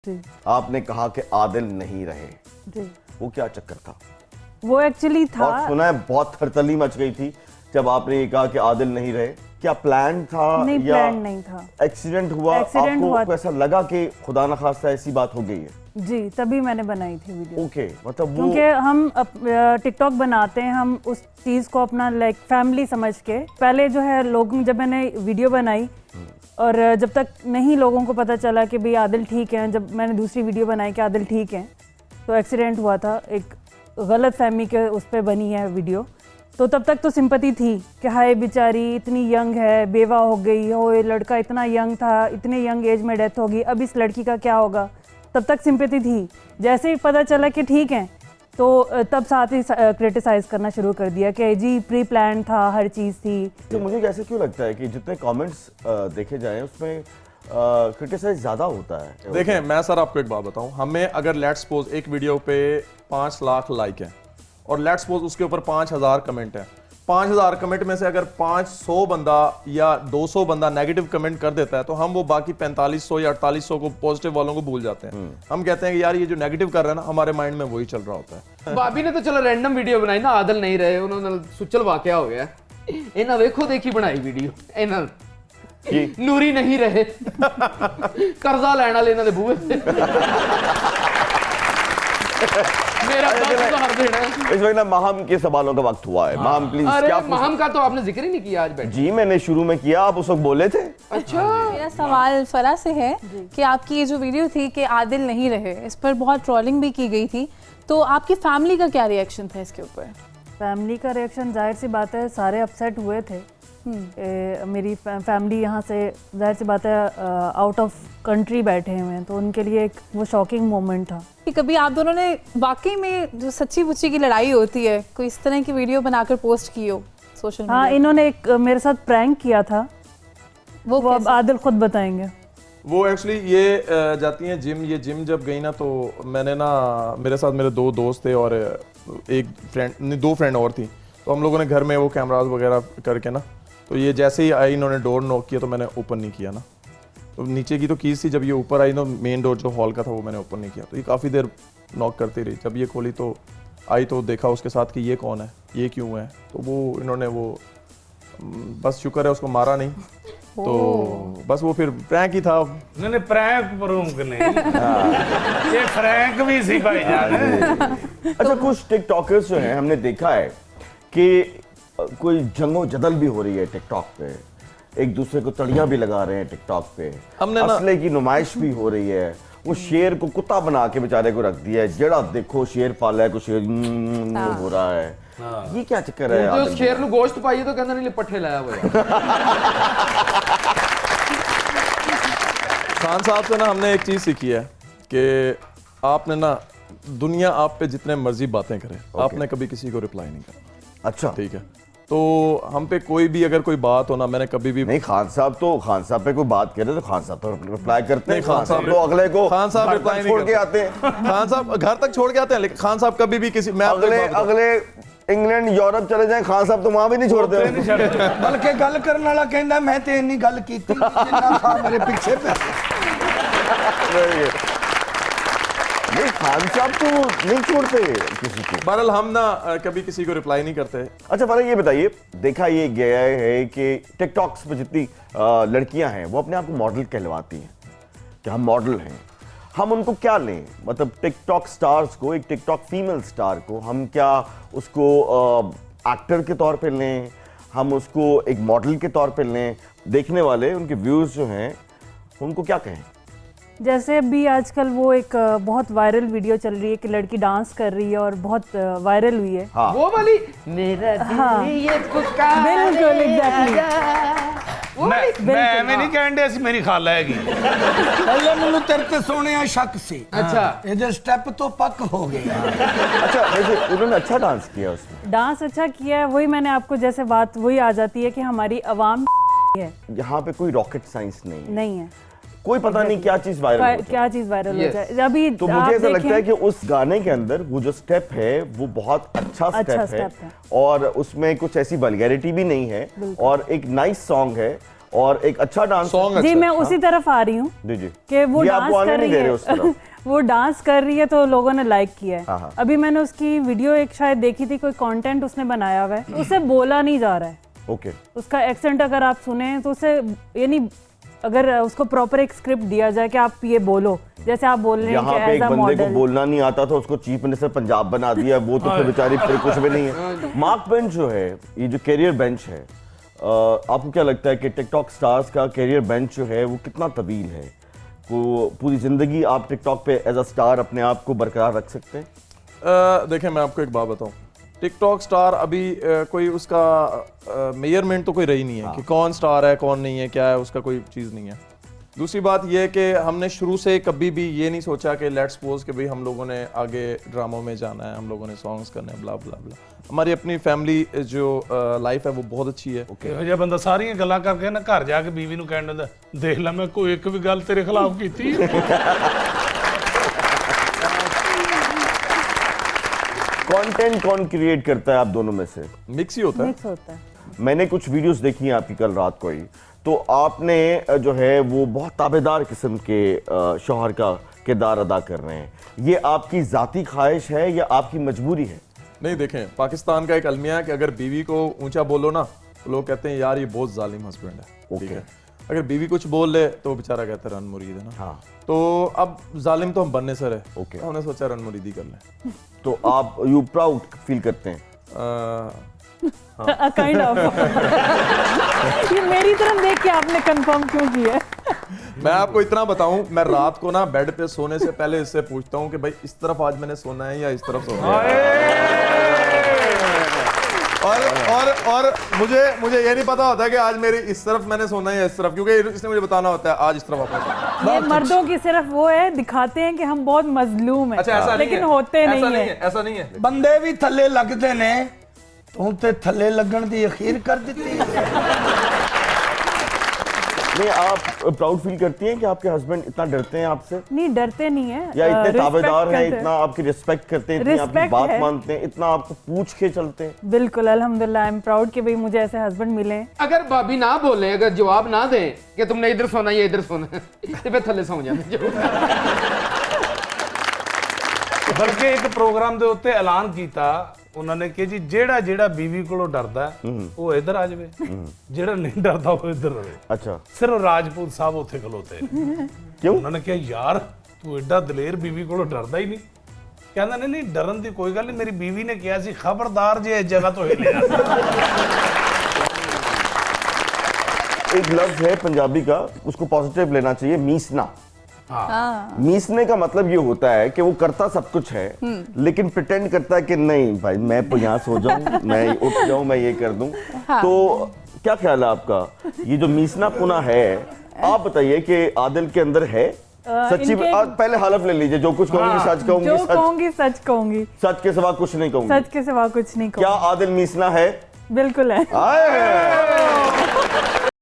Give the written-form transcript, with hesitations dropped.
जी। आपने कहा कि आदिल नहीं रहे, जी। वो क्या चक्कर था? वो एक्चुअली था, बहुत सुना है, बहुत थरथली मच गई थी जब आपने ये कहा कि आदिल नहीं रहे। क्या प्लान था नहीं या प्लान नहीं था, एक्सीडेंट हुआ? एक्सीडेंट हुआ। आपको ऐसा लगा कि खुदा न खास्ता ऐसी बात हो गई है? जी, तभी मैंने बनाई थी वीडियो। ओके, मतलब वो क्योंकि हम टिकटॉक बनाते हैं, हम उस चीज़ को अपना लाइक फैमिली समझ के, पहले जो है लोग, जब मैंने वीडियो बनाई और जब तक नहीं लोगों को पता चला कि भाई आदिल ठीक है, जब मैंने दूसरी वीडियो बनाई कि आदिल ठीक है, तो एक्सीडेंट हुआ था, एक गलत फहमी के उस पर बनी है वीडियो। तो तब तक तो सिंपैथी थी कि हाय बेचारी इतनी यंग है, बेवा हो गई हो, ये लड़का इतना यंग था, इतने यंग एज में डेथ होगी, अब इस लड़की का क्या होगा, तब तक सिंपैथी थी। जैसे ही पता चला कि ठीक है, तो तब साथ ही क्रिटिसाइज करना शुरू कर दिया कि जी प्री प्लान था, हर चीज़ थी। तो मुझे कैसे क्यों लगता है कि जितने कमेंट्स देखे जाएं उसमें क्रिटिसाइज ज्यादा होता है? देखें, मैं सर आपको एक बात बताऊं, हमें अगर लेट्स सपोज एक वीडियो पे 5 लाख लाइक है और लेट्स सपोज उसके ऊपर 5000 कमेंट है, 5000 कमेंट में से अगर 500 बंदा या 200 बंदा नेगेटिव कमेंट कर देता है, तो हम वो बाकी 4500 या 4800 को पॉजिटिव वालों को भूल जाते हैं। हम कहते हैं कि यार ये जो नेगेटिव कर रहा है ना, हमारे माइंड में वही चल रहा होता है। भाभी ने तो चलो रैंडम वीडियो बनाई ना, आदिल नहीं रहे, उन्होंने सुचल वाकया हो गया, इन्हें देखो देखी बनाई वीडियो, इन्हें नूरी नहीं रहे कर्जा लैन वाले इन्होंने बूहे मेरा तो हर दिन है। इस वक्त ना माहम के सवालों का वक्त हुआ है। माहम प्लीज, क्या माहम का तो आपने जिक्र ही नहीं किया आज बैठ। जी मैंने शुरू में किया, आप उस वक्त बोले थे। अच्छा, मेरा सवाल फरा से है कि आपकी ये जो वीडियो थी कि आदिल नहीं रहे, इस पर बहुत ट्रोलिंग भी की गई थी, तो आपकी फैमिली का क्या रिएक्शन था इसके ऊपर? फैमिली का रिएक्शन जाहिर सी बात है, सारे अपसेट हुए थे। मेरी फैमिली यहाँ से जाहिर सी बात है आउट ऑफ कंट्री बैठे हुए हैं, तो उनके लिए एक वो शॉकिंग मोमेंट था कि कभी आप दोनों ने वाकई में जो सच्ची मुच्ची की लड़ाई होती है, कोई इस तरह की वीडियो बनाकर पोस्ट की हो सोशल मीडिया? हाँ, इन्होंने एक मेरे साथ प्रैंक किया था, वो अब कैसे? आदिल खुद बताएंगे। वो एक्चुअली ये जाती हैं जिम, ये जिम जब गई ना, तो मैंने ना, मेरे साथ मेरे 2 दोस्त थे और एक फ्रेंड, नहीं 2 फ्रेंड और थी, तो हम लोगों ने घर में वो कैमराज वगैरह करके ना, तो ये जैसे ही आई इन्होंने डोर नॉक किया तो मैंने ओपन नहीं किया ना, तो नीचे की तो कीज थी, जब ये ऊपर आई ना मेन डोर जो हॉल का था वो मैंने ओपन नहीं किया, तो ये काफ़ी देर नॉक करती रही। जब ये खोली तो आई तो देखा उसके साथ कि ये कौन है, ये क्यों है, तो वो इन्होंने वो बस शुक्र है उसको मारा नहीं, तो बस वो फिर प्रैंक ही था। नहीं प्रैंक प्ररूंक नहीं, ये फ्रैंक भी सी भाईजान। अच्छा, कुछ टिकटॉकर्स जो हैं, हमने देखा है कि कोई जंगो जदल भी हो रही है टिकटॉक पे, एक दूसरे को तड़ियां भी लगा रहे हैं टिकटॉक पे, हमने असले की नुमाइश भी हो रही है। वो शेर को कुत्ता बना के बेचारे को रख दिया है, जड़ा देखो शेर पाला है, कुछ शेर हो रहा है। ये क्या चक्कर है? जो शेर नु गोश्त पाइए तो कहंदा नहीं पट्ठे लाया हुआ है। खान साहब से ना हमने एक चीज़ सीखी है कि आपने ना, दुनिया आप पे जितने मर्जी बातें करे, आपने कभी किसी को रिप्लाई नहीं करना। अच्छा, ठीक है, तो हम पे कोई भी अगर कोई बात हो ना, मैंने कभी भी नहीं, खान साहब पे कोई बात करे तो खान साहब तो रिप्लाई करते हैं। नहीं, खान साहब तो अगले को खान साहब रिप्लाई छोड़ के आते हैं। खान साहब घर तक छोड़ के आते हैं, लेकिन खान साहब कभी भी किसी, मैं अगले इंग्लैंड यूरोप चले जाएं, खान साहब तो वहां भी नहीं छोड़ते। बल्कि गल करने वाला कहंदा मैं ते इन्नी गल कीती जिन्ना खा मेरे पीछे पे। नहीं, खान साहब तो नहीं छोड़ते किसी को। बहरहाल हम ना कभी किसी को रिप्लाई नहीं करते। अच्छा फरक, ये बताइए, देखा ये गया है कि टिकटॉक्स पे जितनी लड़कियां हैं वो अपने आप को मॉडल कहलवाती हैं कि हम मॉडल हैं। हम उनको क्या लें? मतलब टिकटॉक स्टार्स को, एक टिकटॉक फीमेल स्टार को हम क्या उसको एक्टर के तौर पे लें, हम उसको एक मॉडल के तौर पे लें? देखने वाले, उनके व्यूज़ जो हैं, उनको क्या कहें? जैसे अभी आजकल वो एक बहुत वायरल वीडियो चल रही है कि लड़की डांस कर रही है और बहुत वायरल हुई है। हाँ, वो वाली मेरा दिल ये पुकारे, बिल्कुल एग्जैक्टली। मैं नहीं कहंदे सी मेरी खाला हैगी, पहले मैनू तेरे ते सोने शक सी। अच्छा, ये स्टेप तो पक हो गया। अच्छा, वैसे उन्होंने अच्छा डांस किया उसमें। डांस अच्छा किया है, वही मैंने आपको जैसे बात वही आ जाती है कि हमारी आवाम है, यहाँ पे कोई रॉकेट साइंस नहीं है, है कोई पता नहीं क्या चीज वायरल हो जाए। क्या चीज वायरल हो Yes. जाए। अभी तो मुझे ऐसा लगता है कि उस गाने के अंदर वो जो स्टेप है वो बहुत अच्छा स्टेप है स्टेप है। और उसमें कुछ ऐसी वल्गैरिटी भी नहीं है और एक नाइस सॉन्ग है और एक अच्छा डांस सॉन्ग जी मैं उसी तरफ आ रही हूँ जी जी कि वो ये डांस आपको आने कर नहीं रही दे रहे उस है तरफ। वो डांस कर रही है तो लोगों ने लाइक किया है। हाँ। अभी मैंने उसकी वीडियो एक शायद देखी थी, कोई कंटेंट उसने बनाया हुआ है, उसे बोला नहीं जा रहा है। ओके उसका एक्सेंट अगर आप सुने तो उसे यानी अगर उसको प्रॉपर एक स्क्रिप्ट दिया जाए कि आप ये बोलो, जैसे आप बोल रहे हैं यहाँ कि पे एज एक अ बंदे को मॉडल। बोलना नहीं आता था, उसको चीफ मिनिस्टर पंजाब बना दिया, वो तो फिर बेचारी फिर कुछ भी नहीं है। मार्क बेंच जो है, ये जो कैरियर बेंच है, आपको क्या लगता है कि टिकटॉक स्टार्स का कैरियर बेंच जो है वो कितना तवील है? को पूरी जिंदगी आप टिकटॉक पे एज अ स्टार अपने आप को बरकरार रख सकते हैं? देखें, मैं आपको एक बात बताऊं, टिकटॉक स्टार अभी कोई उसका मेजरमेंट तो कोई रही नहीं है कि कौन स्टार है कौन नहीं है, क्या है, उसका कोई चीज़ नहीं है। दूसरी बात यह है कि हमने शुरू से कभी भी ये नहीं सोचा कि लेट्स सपोज कि भाई हम लोगों ने आगे ड्रामों में जाना है, हम लोगों ने सॉन्ग्स करने हैं, ब्ला ब्ला ब्ला। हमारी अपनी फैमिली जो लाइफ है वो बहुत अच्छी है। ਇਹੋ ਜਿਹਾ ਬੰਦਾ ਸਾਰੀਆਂ ਗੱਲਾਂ ਕਰਕੇ ਨਾ ਘਰ ਜਾ ਕੇ ਬੀਵੀ ਨੂੰ ਕਹਿਣ ਦਿੰਦਾ, ਦੇਖ ਲੈ ਮੈਂ ਕੋਈ ਇੱਕ ਵੀ ਗੱਲ ਤੇਰੇ ਖਿਲਾਫ ਕੀਤੀ कंटेंट कौन क्रिएट करता है आप दोनों में से? मिक्स ही होता है। मिक्स होता है। मैंने कुछ वीडियोस देखी हैं आपकी कल रात को ही, तो आपने जो है वो बहुत ताबेदार किस्म के शौहर का किरदार अदा कर रहे हैं। ये आपकी ज़ाती ख्वाहिश है या आपकी मजबूरी है? नहीं, देखें, पाकिस्तान का एक अलमिया है कि अगर बीवी को ऊंचा बोलो ना तो लोग कहते हैं यार ये बहुत जालिम हस्बैंड है। ठीक है, अगर बीवी कुछ बोल ले तो बेचारा कहता है रन मुरीद है ना। हाँ। तो अब जालिम तो हम बनने से रहे, ओके। तो हमने सोचा रन मुरीदी कर लें। तो आप यू प्राउड फील करते हैं? काइंड ऑफ ये मेरी तरफ देख के आपने कंफर्म क्यों किया है? मैं आपको इतना बताऊं, मैं रात को ना बेड पे सोने से पहले इससे पूछता हूं कि भाई इस तरफ आज मैंने सोना है या इस तरफ सोना है। और मुझे ये नहीं पता होता कि आज मेरी इस तरफ मैंने सोना है या इस तरफ, क्योंकि इसने मुझे बताना होता है आज इस तरफ आपने। ये मर्दों की सिर्फ वो है, दिखाते हैं कि हम बहुत मजलूम हैं, अच्छा, ऐसा नहीं लेकिन है, होते ऐसा नहीं है। ऐसा नहीं है। ਬੰਦੇ ਵੀ ਥੱਲੇ ਲੱਗਦੇ ਨੇ, ਤੂੰ ਤੇ ਥੱਲੇ ਲੱਗਣ ਦੀ ਅਖੀਰ ਕਰ ਦਿੱਤੀ। नहीं, आप प्राउड फील करती हैं कि आपके हस्बैंड इतना डरते हैं आपसे, नहीं डरते नहीं है या इतने रिस्पेक्ट ताबेदार हैं, करते इतना आपकी रिस्पेक्ट करते हैं, इतनी आपकी रिस्पेक्ट बात है। मानते हैं, इतना आपको पूछ के चलते हैं? बिल्कुल अल्हम्दुलिल्लाह, आई एम प्राउड कि भाई मुझे ऐसे हस्बैंड मिले। अगर भाभी ना बोले, अगर जवाब ना दें कि तुमने इधर सोना या इधर सोना तो फिर थल्ले सौ जाते। ਬਲਕਿ ਇੱਕ ਪ੍ਰੋਗਰਾਮ ਦੇ ਉੱਤੇ ਐਲਾਨ ਕੀਤਾ ਉਹਨਾਂ ਨੇ ਕਿ ਜੀ ਜਿਹੜਾ ਜਿਹੜਾ ਬੀਵੀ ਕੋਲੋਂ ਡਰਦਾ ਉਹ ਇੱਧਰ ਆ ਜਾਵੇ, ਜਿਹੜਾ ਨਹੀਂ ਡਰਦਾ ਉਹ ਇੱਧਰ ਰਹੇ। अच्छा, ਸਿਰਫ ਰਾਜਪੂਤ ਸਾਹਿਬ ਉੱਥੇ ਖਲੋਤੇ क्यों? ਉਹਨਾਂ ਨੇ ਕਿਹਾ ਯਾਰ ਤੂੰ ਐਡਾ ਦਲੇਰ ਬੀਵੀ ਕੋਲੋਂ ਡਰਦਾ ਹੀ ਨਹੀਂ। ਕਹਿੰਦਾ ਨਹੀਂ ਨਹੀਂ ਡਰਨ ਦੀ ਕੋਈ ਗੱਲ ਨਹੀਂ, ਮੇਰੀ ਬੀਵੀ ਨੇ ਕਿਹਾ ਸੀ ਖਬਰਦਾਰ ਜੇ ਇਸ ਜਗ੍ਹਾ ਤੋਂ ਹਿੱਲਿਆ। एक लफ्ज है पंजाबी का, उसको पॉजिटिव लेना चाहिए, मीसना। मीसने का मतलब ये होता है कि वो करता सब कुछ है लेकिन प्रिटेंड करता है कि नहीं भाई मैं यहाँ सो जाऊं, मैं उठ जाऊं, मैं ये कर दूं। तो क्या ख्याल है आपका, ये जो मीसना पुना है, आप बताइए कि आदिल के अंदर है? सच्ची पहले हलफ ले लीजिए, जो कुछ कहूंगी सच कहूंगी, जो कहूंगी सच कहूंगी, सच के सिवा कुछ नहीं कहूंगी। सच के सिवा कुछ नहीं क्या कहूंगी। आदिल मीसना है? बिल्कुल है। आए